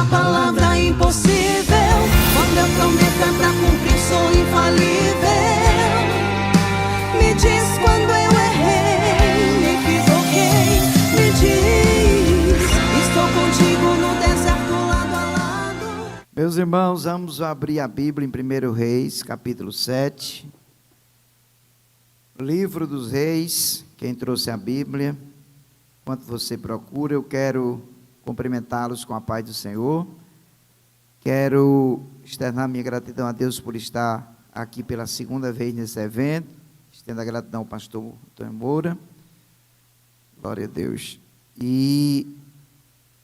uma palavra impossível. Quando eu prometo é pra cumprir, sou infalível. Me diz quando eu errei, me equivoquei. Me diz, estou contigo no deserto lado a lado. Meus irmãos, vamos abrir a Bíblia em 1 Reis, capítulo 7. Livro dos Reis. Quem trouxe a Bíblia, enquanto você procura, eu quero cumprimentá-los com a paz do Senhor. Quero externar minha gratidão a Deus por estar aqui pela segunda vez nesse evento. Estendo a gratidão ao pastor Antônio Moura. Glória a Deus. E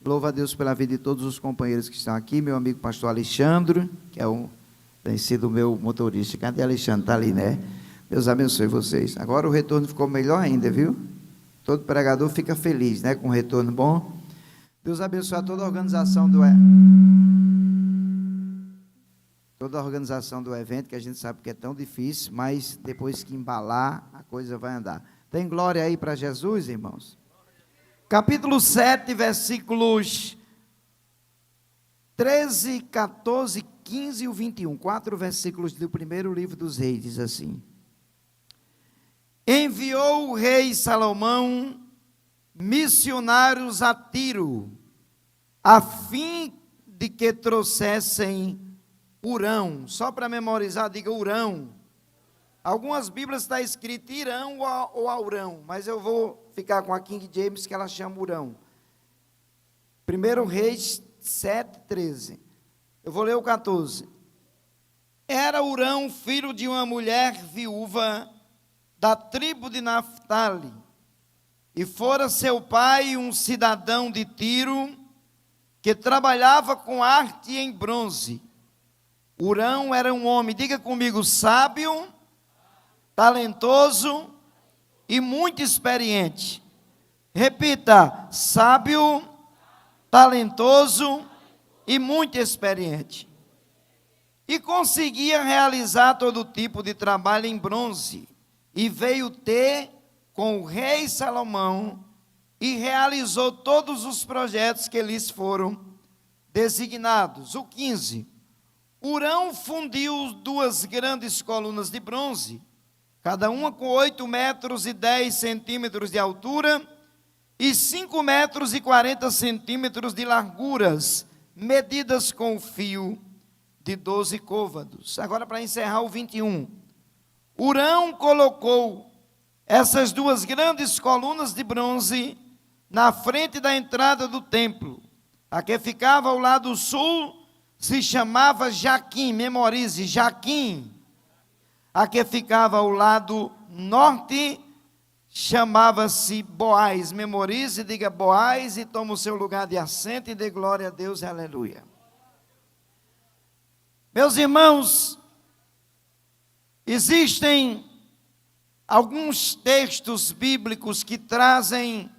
louvo a Deus pela vida de todos os companheiros que estão aqui. Meu amigo pastor Alexandre, que tem sido o meu motorista. Cadê Alexandre? Está ali, né? Deus abençoe vocês. Agora o retorno ficou melhor ainda, viu? Todo pregador fica feliz, né? Com um retorno bom. Deus abençoe a toda a organização do evento, que a gente sabe que é tão difícil, mas depois que embalar, a coisa vai andar. Tem glória aí para Jesus, irmãos? Capítulo 7, versículos 13, 14, 15 e o 21. 4 versículos do primeiro livro dos Reis, diz assim: Enviou o rei Salomão missionários a Tiro, a fim de que trouxessem Hurão. Só para memorizar, diga Hurão. Algumas Bíblias está escrito Irão ou Aurão, mas eu vou ficar com a King James, que ela chama Hurão. 1 Reis 7, 13. Eu vou ler o 14. Era Hurão filho de uma mulher viúva da tribo de Naftali, e fora seu pai um cidadão de Tiro, que trabalhava com arte em bronze. Hurão era um homem, diga comigo, sábio, talentoso e muito experiente. Repita, sábio, talentoso e muito experiente. E conseguia realizar todo tipo de trabalho em bronze. E veio ter com o rei Salomão e realizou todos os projetos que lhes foram designados. O 15. Hurão fundiu 2 grandes colunas de bronze, cada uma com 8 metros e 10 centímetros de altura e 5 metros e 40 centímetros de larguras, medidas com fio de 12 côvados. Agora, para encerrar, o 21. Hurão colocou essas 2 grandes colunas de bronze na frente da entrada do templo. A que ficava ao lado sul se chamava Jaquim, memorize, Jaquim. A que ficava ao lado norte chamava-se Boaz, memorize, diga Boaz e toma o seu lugar de assento e dê glória a Deus, aleluia. Meus irmãos, existem alguns textos bíblicos que trazem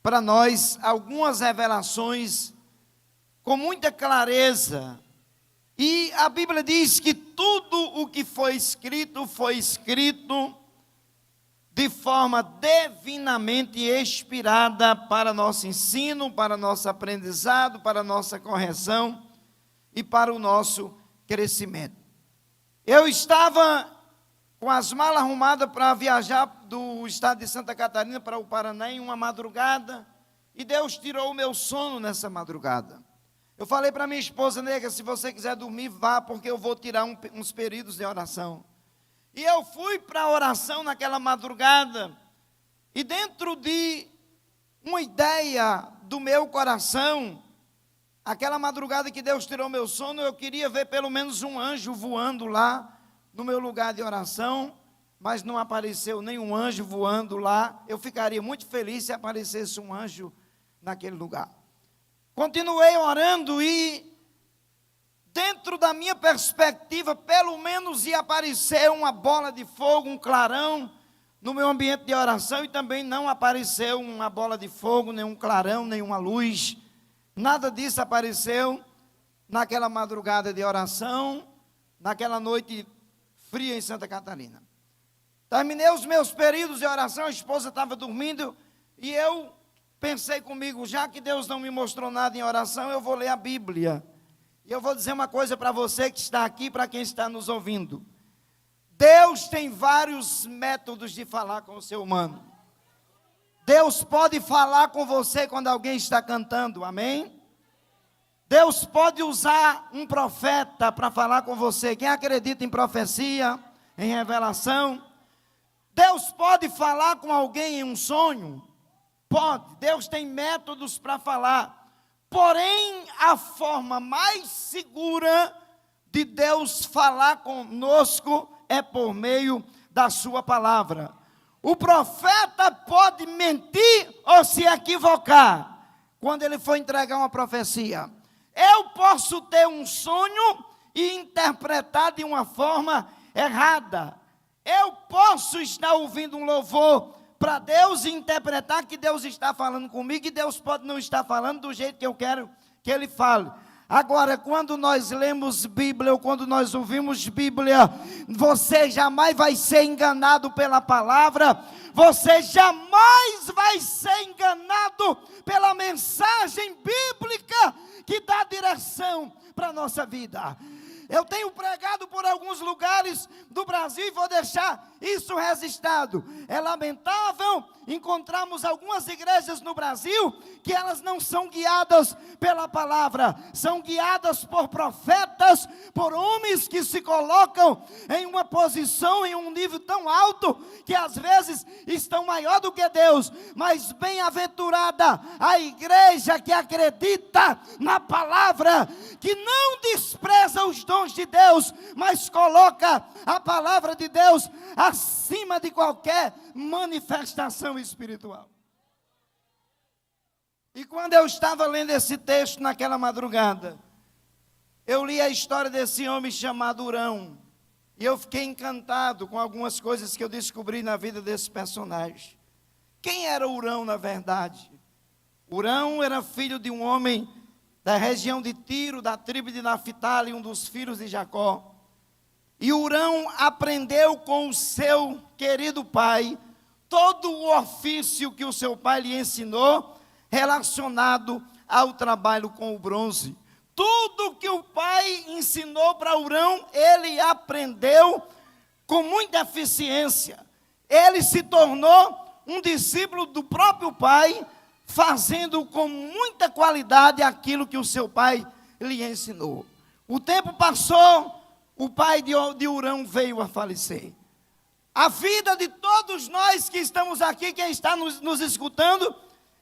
para nós algumas revelações com muita clareza. E a Bíblia diz que tudo o que foi escrito de forma divinamente inspirada para nosso ensino, para nosso aprendizado, para nossa correção e para o nosso crescimento. Eu estava com as malas arrumadas para viajar do estado de Santa Catarina para o Paraná em uma madrugada, e Deus tirou o meu sono nessa madrugada. Eu falei para minha esposa, nega, se você quiser dormir, vá, porque eu vou tirar uns períodos de oração. E eu fui para a oração naquela madrugada, e dentro de uma ideia do meu coração, aquela madrugada que Deus tirou meu sono, eu queria ver pelo menos um anjo voando lá no meu lugar de oração, mas não apareceu nenhum anjo voando lá. Eu ficaria muito feliz se aparecesse um anjo naquele lugar. Continuei orando e, dentro da minha perspectiva, pelo menos ia aparecer uma bola de fogo, um clarão no meu ambiente de oração, e também não apareceu uma bola de fogo, nenhum clarão, nenhuma luz. Nada disso apareceu naquela madrugada de oração, naquela noite fria em Santa Catarina. Terminei os meus períodos de oração, a esposa estava dormindo, e eu pensei comigo, já que Deus não me mostrou nada em oração, eu vou ler a Bíblia. E eu vou dizer uma coisa para você que está aqui, para quem está nos ouvindo. Deus tem vários métodos de falar com o ser humano. Deus pode falar com você quando alguém está cantando, amém? Deus pode usar um profeta para falar com você. Quem acredita em profecia, em revelação? Deus pode falar com alguém em um sonho? Pode. Deus tem métodos para falar. Porém, a forma mais segura de Deus falar conosco é por meio da sua palavra. O profeta pode mentir ou se equivocar quando ele for entregar uma profecia. Eu posso ter um sonho e interpretar de uma forma errada. Eu posso estar ouvindo um louvor para Deus e interpretar que Deus está falando comigo, e Deus pode não estar falando do jeito que eu quero que Ele fale. Agora, quando nós lemos Bíblia, ou quando nós ouvimos Bíblia, você jamais vai ser enganado pela palavra, você jamais vai ser enganado pela mensagem bíblica que dá direção para a nossa vida. Eu tenho pregado por alguns lugares do Brasil e vou deixar isso registrado. É lamentável encontrarmos algumas igrejas no Brasil que elas não são guiadas pela palavra, são guiadas por profetas, por homens que se colocam em uma posição, em um nível tão alto, que às vezes estão maior do que Deus. Mas bem-aventurada a igreja que acredita na palavra, que não despreza os dons de Deus, mas coloca a palavra de Deus acima de qualquer manifestação espiritual. E quando eu estava lendo esse texto naquela madrugada, eu li a história desse homem chamado Hurão, e eu fiquei encantado com algumas coisas que eu descobri na vida desse personagem. Quem era Hurão na verdade? Hurão era filho de um homem da região de Tiro, da tribo de Naphtali, um dos filhos de Jacó. E Hurão aprendeu com o seu querido pai todo o ofício que o seu pai lhe ensinou, relacionado ao trabalho com o bronze. Tudo que o pai ensinou para Hurão, ele aprendeu com muita eficiência. Ele se tornou um discípulo do próprio pai, fazendo com muita qualidade aquilo que o seu pai lhe ensinou. O tempo passou, o pai de Hurão veio a falecer. A vida de todos nós que estamos aqui, quem está nos escutando,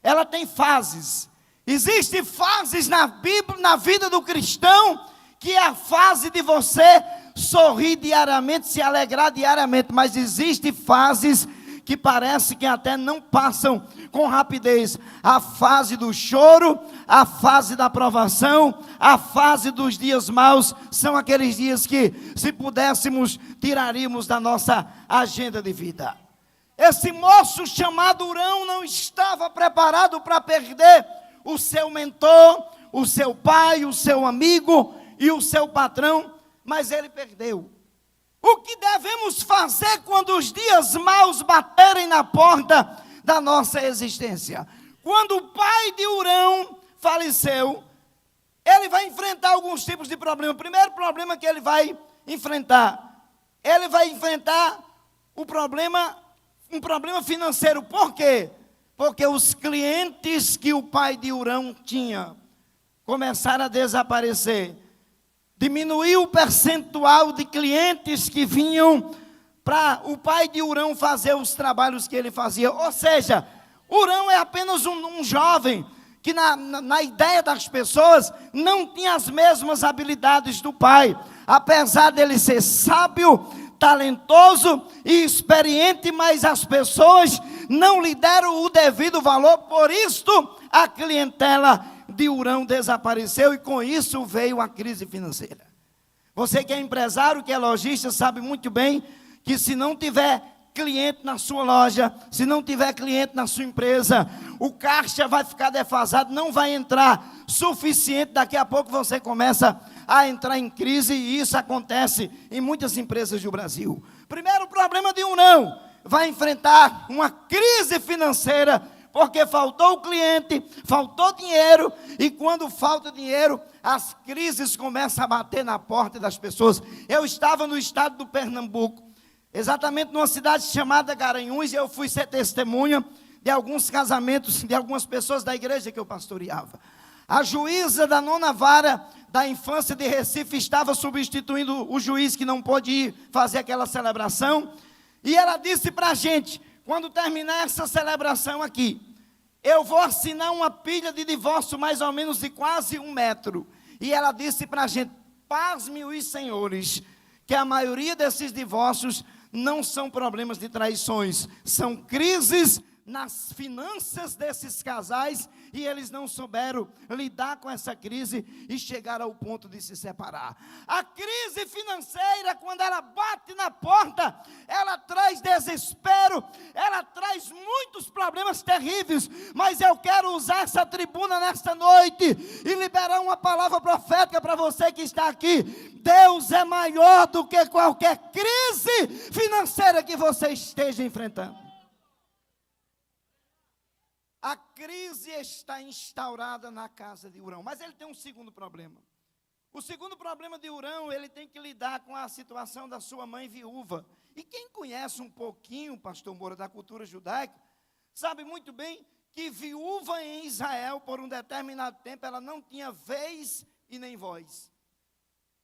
ela tem fases. Existem fases na Bíblia, na vida do cristão, que é a fase de você sorrir diariamente, se alegrar diariamente, mas existem fases que parece que até não passam com rapidez. A fase do choro, a fase da provação, a fase dos dias maus, são aqueles dias que, se pudéssemos, tiraríamos da nossa agenda de vida. Esse moço chamado Hurão não estava preparado para perder o seu mentor, o seu pai, o seu amigo e o seu patrão, mas ele perdeu. O que devemos fazer quando os dias maus baterem na porta da nossa existência? Quando o pai de Hurão faleceu, ele vai enfrentar alguns tipos de problemas. O primeiro problema que ele vai enfrentar um problema financeiro. Por quê? Porque os clientes que o pai de Hurão tinha começaram a desaparecer. Diminuiu o percentual de clientes que vinham para o pai de Hurão fazer os trabalhos que ele fazia. Ou seja, Hurão é apenas um jovem que na ideia das pessoas não tinha as mesmas habilidades do pai. Apesar dele ser sábio, talentoso e experiente, mas as pessoas não lhe deram o devido valor. Por isso a clientela de Hurão desapareceu e com isso veio a crise financeira. Você que é empresário, que é lojista, sabe muito bem que se não tiver cliente na sua loja, se não tiver cliente na sua empresa, o caixa vai ficar defasado, não vai entrar suficiente, daqui a pouco você começa a entrar em crise, e isso acontece em muitas empresas do Brasil. Primeiro problema de Hurão, vai enfrentar uma crise financeira, porque faltou o cliente, faltou dinheiro, e quando falta dinheiro, as crises começam a bater na porta das pessoas. Eu estava no estado do Pernambuco, exatamente numa cidade chamada Garanhuns, e eu fui ser testemunha de alguns casamentos de algumas pessoas da igreja que eu pastoreava. A juíza da 9ª vara da infância de Recife estava substituindo o juiz que não pôde ir fazer aquela celebração, e ela disse para a gente: quando terminar essa celebração aqui, eu vou assinar uma pilha de divórcio mais ou menos de quase 1 metro. E ela disse para a gente: pasme os senhores, que a maioria desses divórcios não são problemas de traições, são crises nas finanças desses casais, e eles não souberam lidar com essa crise e chegaram ao ponto de se separar. A crise financeira, quando ela bate na porta, ela traz desespero, ela traz muitos problemas terríveis, mas eu quero usar essa tribuna nesta noite e liberar uma palavra profética para você que está aqui. Deus é maior do que qualquer crise financeira que você esteja enfrentando. A crise está instaurada na casa de Hurão, mas ele tem um segundo problema. O segundo problema de Hurão, ele tem que lidar com a situação da sua mãe viúva. E quem conhece um pouquinho, pastor Moura, da cultura judaica, sabe muito bem que viúva em Israel, por um determinado tempo, ela não tinha vez e nem voz.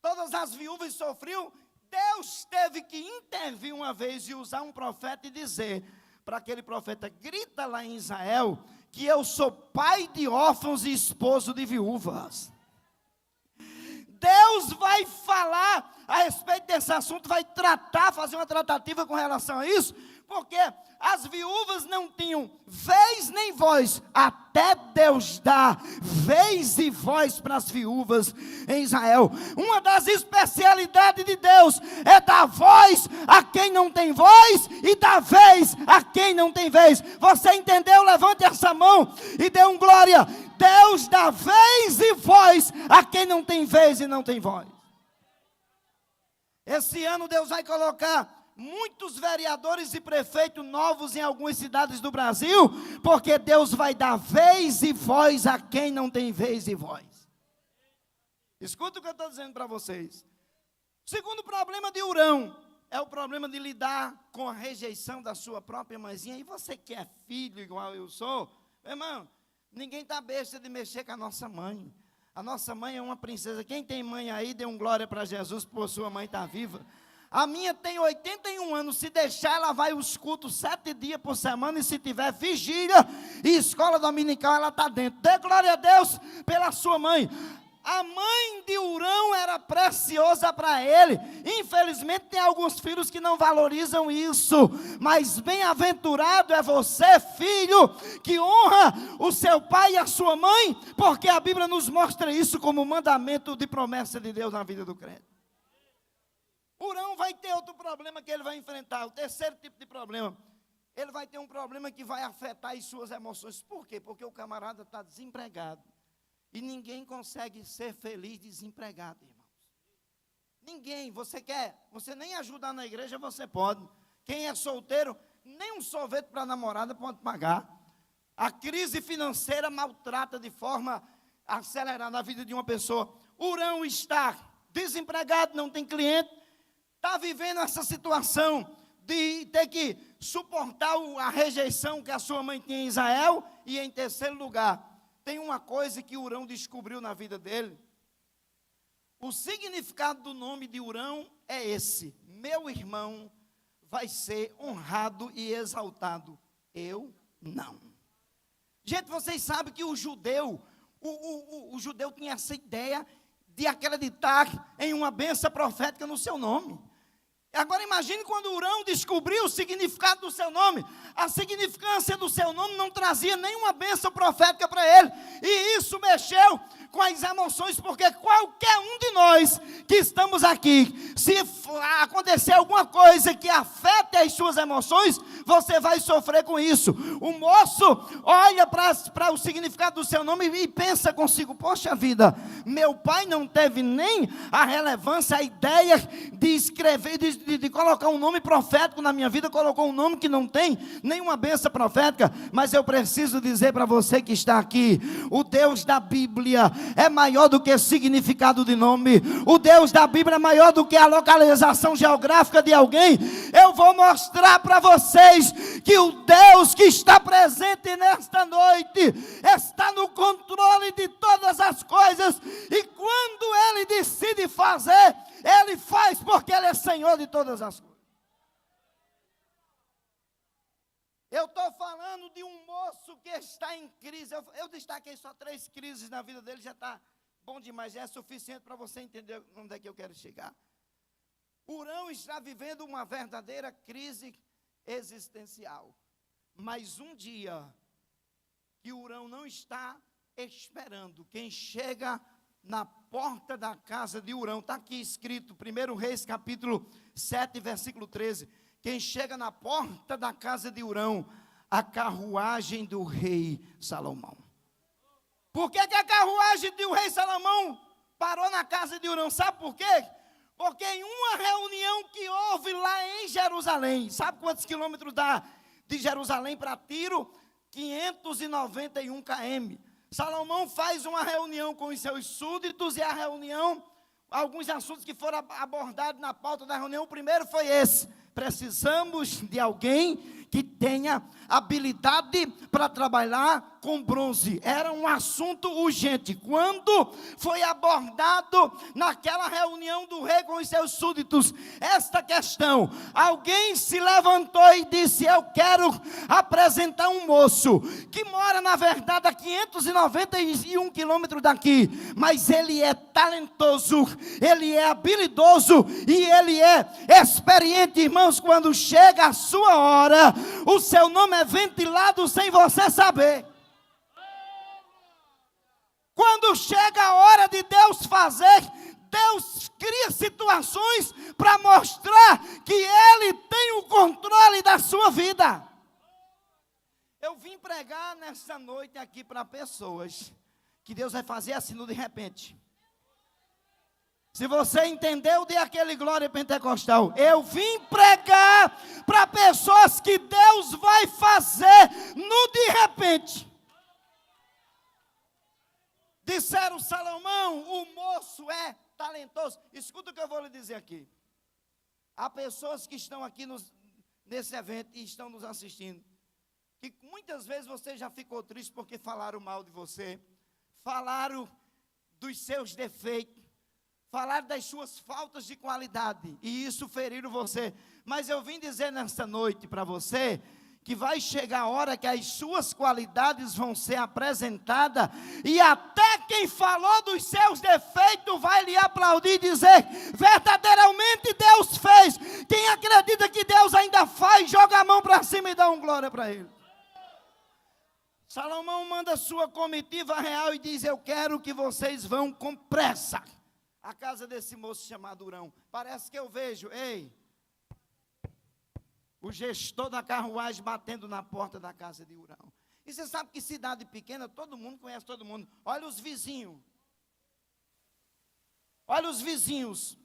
Todas as viúvas sofriam. Deus teve que intervir uma vez e usar um profeta e dizer para aquele profeta: grita lá em Israel que eu sou pai de órfãos e esposo de viúvas. Deus vai falar a respeito desse assunto, vai fazer uma tratativa com relação a isso, porque as viúvas não tinham vez nem voz, até Deus dar vez e voz para as viúvas em Israel. Uma das especialidades de Deus é dar voz a quem não tem voz e dar vez a quem não tem vez. Você entendeu? Levante essa mão e dê um glória. Deus dá vez e voz a quem não tem vez e não tem voz. Esse ano Deus vai colocar muitos vereadores e prefeitos novos em algumas cidades do Brasil, porque Deus vai dar vez e voz a quem não tem vez e voz. Escuta o que eu estou dizendo para vocês. O segundo problema de Hurão é o problema de lidar com a rejeição da sua própria mãezinha. E você que é filho igual eu sou, meu irmão, ninguém está besta de mexer com a nossa mãe. A nossa mãe é uma princesa. Quem tem mãe aí, dê um glória para Jesus, por sua mãe estar viva. A minha tem 81 anos, se deixar ela vai os cultos 7 dias por semana, e se tiver vigília e escola dominical, ela está dentro. Dê glória a Deus pela sua mãe. A mãe de Hurão era preciosa para ele. Infelizmente tem alguns filhos que não valorizam isso, mas bem-aventurado é você, filho, que honra o seu pai e a sua mãe, porque a Bíblia nos mostra isso como mandamento de promessa de Deus na vida do crente. Hurão vai ter outro problema que ele vai enfrentar, o terceiro tipo de problema. Ele vai ter um problema que vai afetar as suas emoções. Por quê? Porque o camarada está desempregado. E ninguém consegue ser feliz desempregado, irmãos. Ninguém. Você nem ajudar na igreja, você pode. Quem é solteiro, nem um sorvete para a namorada pode pagar. A crise financeira maltrata de forma acelerada a vida de uma pessoa. Hurão está desempregado, não tem cliente. Está vivendo essa situação de ter que suportar a rejeição que a sua mãe tinha em Israel. E em terceiro lugar, tem uma coisa que Hurão descobriu na vida dele. O significado do nome de Hurão é esse: meu irmão vai ser honrado e exaltado, eu não. Gente, vocês sabem que o judeu tinha essa ideia de acreditar em uma bênção profética no seu nome. Agora imagine quando Hurão descobriu o significado do seu nome. A significância do seu nome não trazia nenhuma bênção profética para ele. E isso mexeu com as emoções, porque qualquer um de nós que estamos aqui, se acontecer alguma coisa que afete as suas emoções, você vai sofrer com isso. O moço olha para o significado do seu nome e pensa consigo: poxa vida, meu pai não teve nem a relevância, a ideia de escrever, de colocar um nome profético na minha vida, colocou um nome que não tem nenhuma bênção profética. Mas eu preciso dizer para você que está aqui: o Deus da Bíblia é maior do que o significado de nome. O Deus da Bíblia é maior do que a localização geográfica de alguém. Eu vou mostrar para vocês que o Deus que está presente nesta noite está no controle de todas as coisas, e quando Ele decide fazer, Ele faz, porque Ele é Senhor de todas as coisas. Eu estou falando de um moço que está em crise. Eu destaquei só 3 crises na vida dele, já está bom demais, já é suficiente para você entender onde é que eu quero chegar. Hurão está vivendo uma verdadeira crise existencial. Mas um dia que Hurão não está esperando, quem chega na porta da casa de Hurão, está aqui escrito, 1 Reis capítulo 7, versículo 13, quem chega na porta da casa de Hurão, a carruagem do rei Salomão. Por que a carruagem do rei Salomão parou na casa de Hurão? Sabe por quê? Porque em uma reunião que houve lá em Jerusalém, sabe quantos quilômetros dá de Jerusalém para Tiro? 591 km. Salomão faz uma reunião com os seus súditos, e a reunião, alguns assuntos que foram abordados na pauta da reunião, o primeiro foi esse: precisamos de alguém que tenha habilidade para trabalhar com bronze. Era um assunto urgente. Quando foi abordado naquela reunião do rei com os seus súditos esta questão, alguém se levantou e disse: eu quero apresentar um moço que mora, na verdade, a 591 quilômetros daqui, mas ele é talentoso, ele é habilidoso e ele é experiente. Irmãos, quando chega a sua hora, o seu nome é ventilado sem você saber. Quando chega a hora de Deus fazer, Deus cria situações para mostrar que Ele tem o controle da sua vida. Eu vim pregar nessa noite aqui para pessoas que Deus vai fazer assim no de repente. Se você entendeu, dê aquele glória pentecostal. Eu vim pregar para pessoas que Deus vai fazer no de repente. Disseram: Salomão, o moço é talentoso. Escuta o que eu vou lhe dizer aqui. Há pessoas que estão aqui nesse evento e estão nos assistindo, que muitas vezes você já ficou triste porque falaram mal de você, falaram dos seus defeitos, falaram das suas faltas de qualidade, e isso feriram você. Mas eu vim dizer nesta noite para você que vai chegar a hora que as suas qualidades vão ser apresentadas, e até quem falou dos seus defeitos vai lhe aplaudir e dizer: verdadeiramente Deus fez. Quem acredita que Deus ainda faz, joga a mão para cima e dá um glória para Ele. Salomão manda sua comitiva real e diz: eu quero que vocês vão com pressa à casa desse moço chamado Hurão. Parece que eu vejo, o gestor da carruagem batendo na porta da casa de Hurão. E você sabe que cidade pequena, todo mundo conhece todo mundo. Olha os vizinhos. Olha os vizinhos.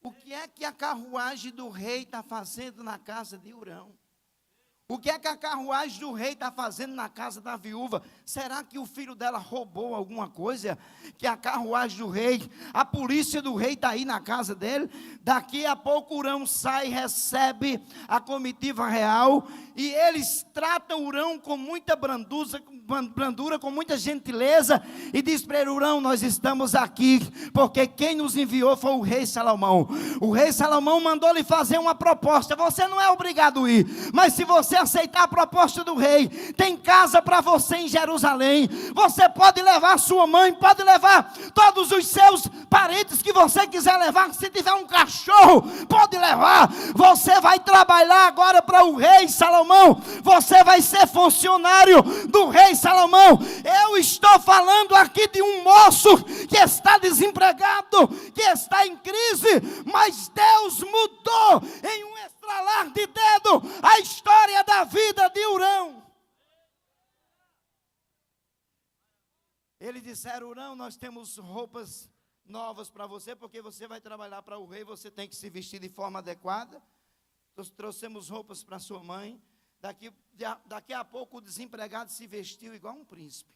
O que é que a carruagem do rei está fazendo na casa de Hurão? O que é que a carruagem do rei está fazendo na casa da viúva? Será que o filho dela roubou alguma coisa? Que a carruagem do rei, a polícia do rei está aí na casa dele? Daqui a pouco Hurão sai, recebe a comitiva real, e eles tratam Hurão com muita brandura, com muita gentileza, e diz para ele: Hurão, nós estamos aqui porque quem nos enviou foi o rei Salomão. O rei Salomão mandou lhe fazer uma proposta. Você não é obrigado a ir, mas se você você aceitar a proposta do rei, tem casa para você em Jerusalém. Você pode levar sua mãe, pode levar todos os seus parentes que você quiser levar. Se tiver um cachorro, pode levar. Você vai trabalhar agora para o rei Salomão. Você vai ser funcionário do rei Salomão. Eu estou falando aqui de um moço que está desempregado, que está em crise, mas Deus mudou em um estralar de dedo a história da vida de Hurão. Eles disseram: Hurão, nós temos roupas novas para você, porque você vai trabalhar para o rei, você tem que se vestir de forma adequada. Nós trouxemos roupas para sua mãe. Daqui a pouco o desempregado se vestiu igual um príncipe.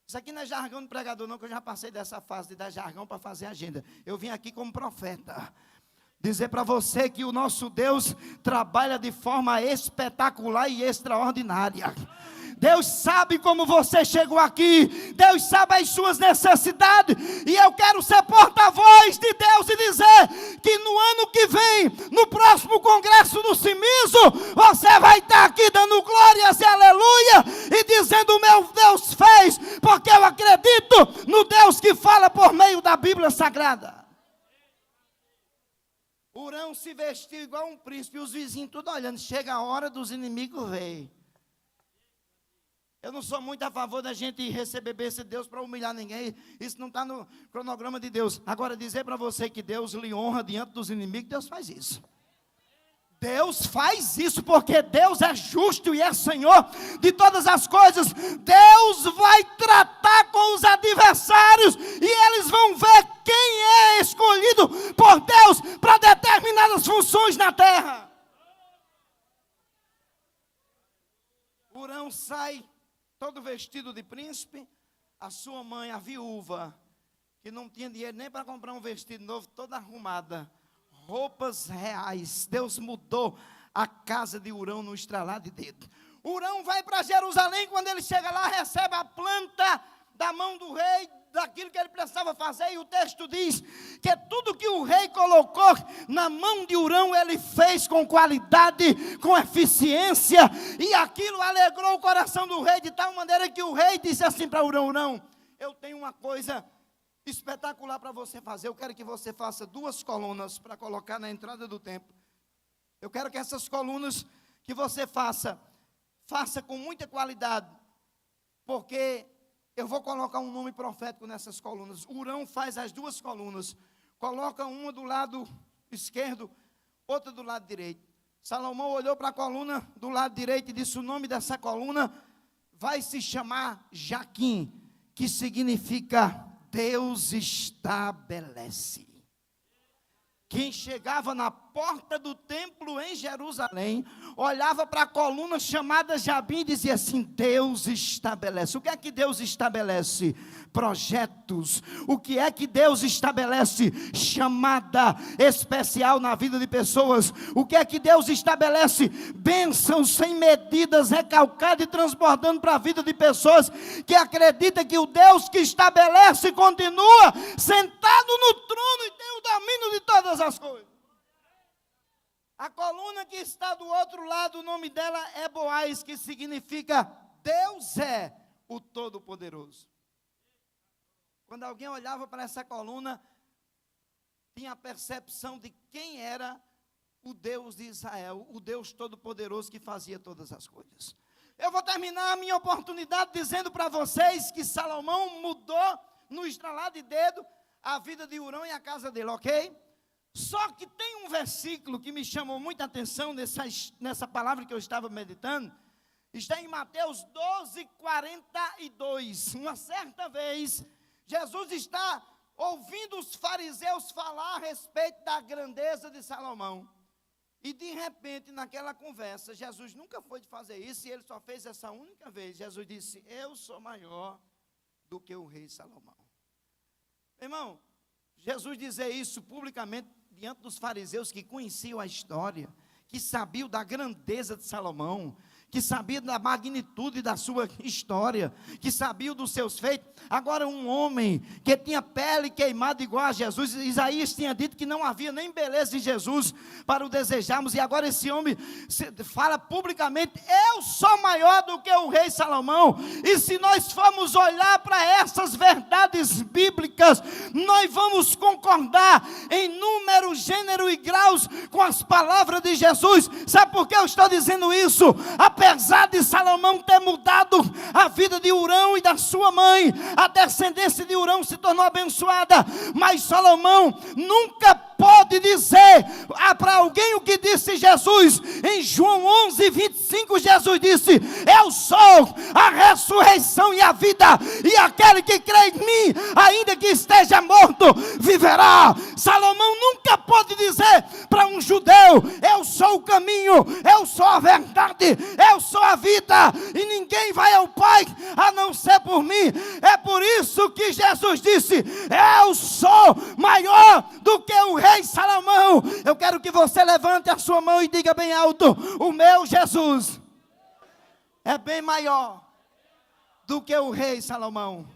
Isso aqui não é jargão de pregador não, que eu já passei dessa fase de dar jargão para fazer agenda. Eu vim aqui como profeta dizer para você que o nosso Deus trabalha de forma espetacular e extraordinária. Deus sabe como você chegou aqui, Deus sabe as suas necessidades, e eu quero ser porta-voz de Deus e dizer que no ano que vem, no próximo congresso do Cimiso, você vai estar aqui dando glórias e aleluia, e dizendo: meu Deus fez, porque eu acredito no Deus que fala por meio da Bíblia Sagrada. Hurão se vestiu igual um príncipe, e os vizinhos tudo olhando. Chega a hora dos inimigos ver. Eu não sou muito a favor da gente receber bênção de Deus para humilhar ninguém. Isso não está no cronograma de Deus. Agora, dizer para você que Deus lhe honra diante dos inimigos, Deus faz isso. Deus faz isso porque Deus é justo e é Senhor de todas as coisas. Deus vai tratar com os adversários e eles vão ver quem é escolhido por Deus para determinadas funções na terra. Hurão sai todo vestido de príncipe. A sua mãe, a viúva, que não tinha dinheiro nem para comprar um vestido novo, toda arrumada, roupas reais. Deus mudou a casa de Hurão no estralar de dedo. Hurão vai para Jerusalém. Quando ele chega lá, recebe a planta da mão do rei, daquilo que ele precisava fazer, e o texto diz que tudo que o rei colocou na mão de Hurão, ele fez com qualidade, com eficiência, e aquilo alegrou o coração do rei, de tal maneira que o rei disse assim para Hurão: Hurão, eu tenho uma coisa espetacular para você fazer. Eu quero que você faça 2 colunas para colocar na entrada do templo. Eu quero que essas colunas que você faça com muita qualidade, porque eu vou colocar um nome profético nessas colunas. Hurão faz as 2 colunas, coloca uma do lado esquerdo, outra do lado direito. Salomão olhou para a coluna do lado direito e disse: o nome dessa coluna vai se chamar Jaquim, que significa Deus estabelece. Quem chegava na porta do templo em Jerusalém, olhava para a coluna chamada Jabim e dizia assim: Deus estabelece. O que é que Deus estabelece? Projetos. O que é que Deus estabelece? Chamada especial na vida de pessoas. O que é que Deus estabelece? Bênçãos sem medidas, recalcada e transbordando para a vida de pessoas que acreditam que o Deus que estabelece continua sentado no trono e tem o domínio de todas as coisas. A coluna que está do outro lado, o nome dela é Boaz, que significa Deus é o Todo-Poderoso. Quando alguém olhava para essa coluna, tinha a percepção de quem era o Deus de Israel, o Deus Todo-Poderoso que fazia todas as coisas. Eu vou terminar a minha oportunidade dizendo para vocês que Salomão mudou no estralar de dedo a vida de Hurão e a casa dele, ok? Só que tem um versículo que me chamou muita atenção nessa palavra que eu estava meditando. Está em Mateus 12:42. Uma certa vez, Jesus está ouvindo os fariseus falar a respeito da grandeza de Salomão. E de repente, naquela conversa, Jesus nunca foi de fazer isso, e ele só fez essa única vez. Jesus disse: eu sou maior do que o rei Salomão. Irmão, Jesus dizer isso publicamente diante dos fariseus que conheciam a história, que sabiam da grandeza de Salomão, que sabia da magnitude da sua história, que sabia dos seus feitos. Agora um homem que tinha pele queimada igual a Jesus, Isaías tinha dito que não havia nem beleza em Jesus para o desejarmos, e agora esse homem fala publicamente: eu sou maior do que o rei Salomão. E se nós formos olhar para essas verdades bíblicas, nós vamos concordar em número, gênero e graus com as palavras de Jesus. Sabe por que eu estou dizendo isso? Apesar de Salomão ter mudado a vida de Hurão e da sua mãe, a descendência de Hurão se tornou abençoada, mas Salomão nunca pode dizer para alguém o que disse Jesus. Em João 11:25, Jesus disse: eu sou a ressurreição e a vida, e aquele que crê em mim, ainda que esteja morto, viverá. Salomão nunca pode dizer para um judeu: eu sou o caminho, eu sou a verdade, eu sou a vida, e ninguém vai ao Pai a não ser por mim. É por isso que Jesus disse: eu sou maior do que o rei Salomão. Eu quero que você levante a sua mão e diga bem alto: o meu Jesus é bem maior do que o rei Salomão.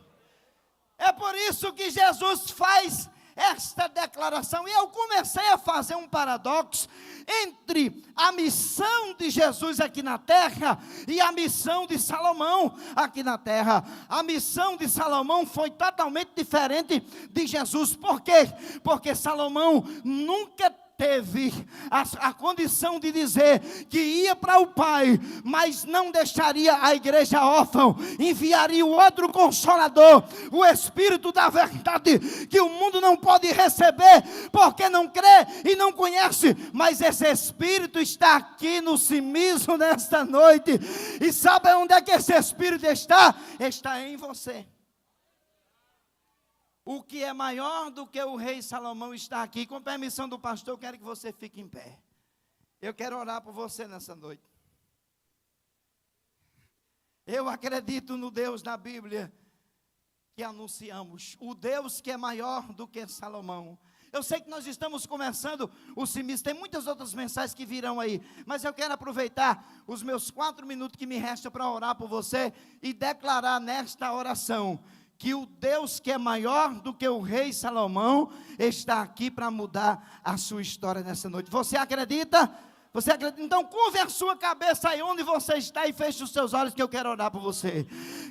É por isso que Jesus faz esta declaração. E eu comecei a fazer um paradoxo entre a missão de Jesus aqui na terra e a missão de Salomão aqui na terra. A missão de Salomão foi totalmente diferente de Jesus. Por quê? Porque Salomão nunca teve a condição de dizer que ia para o Pai, mas não deixaria a igreja órfã, enviaria o outro Consolador, o Espírito da verdade, que o mundo não pode receber, porque não crê e não conhece, mas esse Espírito está aqui no Cimismo nesta noite. E sabe onde é que esse Espírito está? Está em você. O que é maior do que o rei Salomão está aqui. Com permissão do pastor, eu quero que você fique em pé. Eu quero orar por você nessa noite. Eu acredito no Deus da Bíblia que anunciamos, o Deus que é maior do que Salomão. Eu sei que nós estamos começando o Cimismo, tem muitas outras mensagens que virão aí, mas eu quero aproveitar os meus 4 minutos que me restam para orar por você e declarar nesta oração que o Deus que é maior do que o rei Salomão está aqui para mudar a sua história nessa noite. Você acredita? Você acredita? Então curve a sua cabeça aí onde você está e feche os seus olhos, que eu quero orar por você.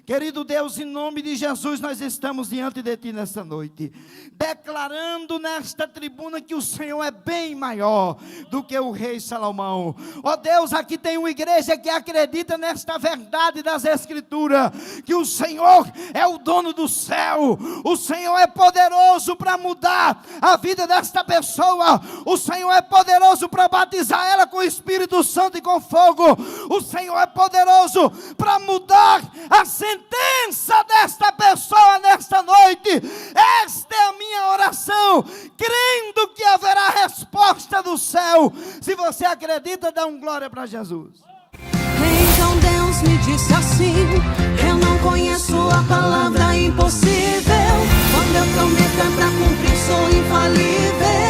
Querido Deus, em nome de Jesus, nós estamos diante de Ti nessa noite, declarando nesta tribuna que o Senhor é bem maior do que o rei Salomão. Ó Deus, aqui tem uma igreja que acredita nesta verdade das Escrituras, que o Senhor é o dono do céu, o Senhor é poderoso para mudar a vida desta pessoa, o Senhor é poderoso para batizar ela com o Espírito Santo e com fogo, o Senhor é poderoso para mudar a sentença desta pessoa nesta noite. Esta é a minha oração, crendo que haverá resposta do céu. Se você acredita, dá um glória para Jesus. Então Deus me disse assim: eu não conheço a palavra impossível. Quando eu prometo é para cumprir, sou infalível.